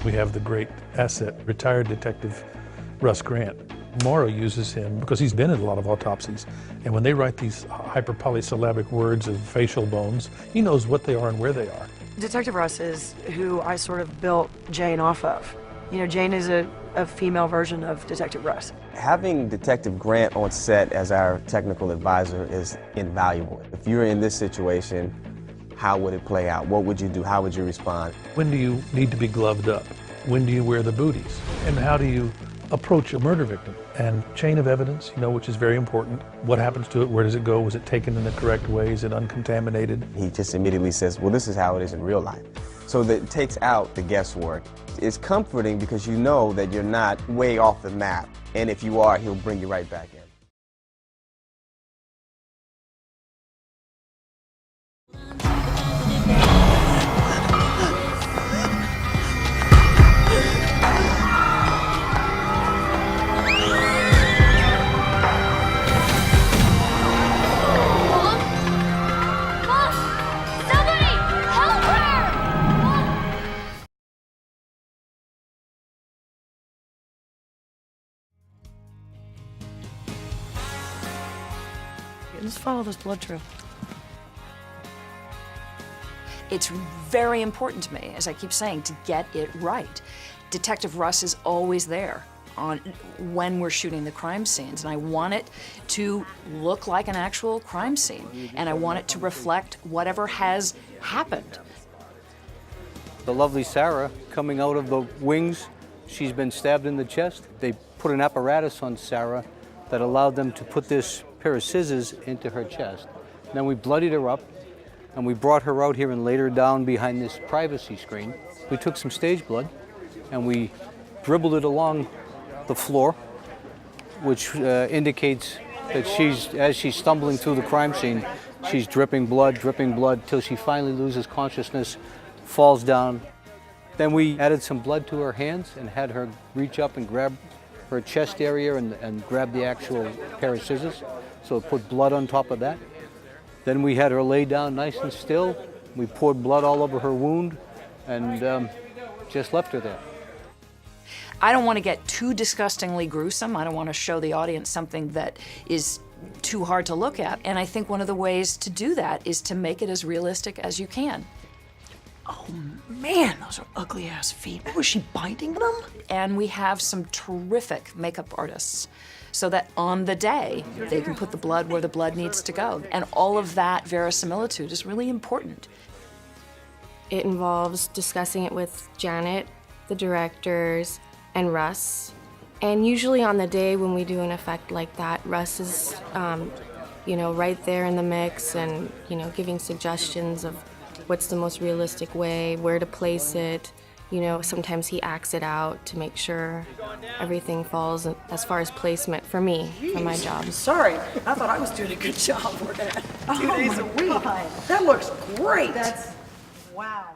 We have the great asset, retired Detective Russ Grant. Morrow uses him because he's been in a lot of autopsies. And when they write these hyperpolysyllabic words of facial bones, he knows what they are and where they are. Detective Russ is who I sort of built Jane off of. You know, Jane is a female version of Detective Russ. Having Detective Grant on set as our technical advisor is invaluable. If you're in this situation, how would it play out? What would you do? How would you respond? When do you need to be gloved up? When do you wear the booties? And how do you approach a murder victim? And chain of evidence, you know, which is very important. What happens to it? Where does it go? Was it taken in the correct way? Is it uncontaminated? He just immediately says, well, this is how it is in real life. So that it takes out the guesswork. It's comforting because you know that you're not way off the map. And if you are, he'll bring you right back in. Let's follow this blood trail. It's very important to me, as I keep saying, to get it right. Detective Russ is always there when we're shooting the crime scenes, and I want it to look like an actual crime scene, and I want it to reflect whatever has happened. The lovely Sarah coming out of the wings, she's been stabbed in the chest. They put an apparatus on Sarah that allowed them to put this pair of scissors into her chest. Then we bloodied her up and we brought her out here and laid her down behind this privacy screen. We took some stage blood and we dribbled it along the floor, which indicates that as she's stumbling through the crime scene, she's dripping blood till she finally loses consciousness, falls down. Then we added some blood to her hands and had her reach up and grab her chest area and grab the actual pair of scissors. So put blood on top of that. Then we had her lay down nice and still. We poured blood all over her wound and just left her there. I don't want to get too disgustingly gruesome. I don't want to show the audience something that is too hard to look at. And I think one of the ways to do that is to make it as realistic as you can. Oh man, those are ugly ass feet. Was she biting them? And we have some terrific makeup artists so that on the day, they can put the blood where the blood needs to go. And all of that verisimilitude is really important. It involves discussing it with Janet, the directors, and Russ. And usually on the day when we do an effect like that, Russ is, right there in the mix and, giving suggestions of what's the most realistic way, where to place it. Sometimes he acts it out to make sure everything falls as far as placement for me, for my job. Sorry, I thought I was doing a good job working at 2 days a week. That looks great. Wow.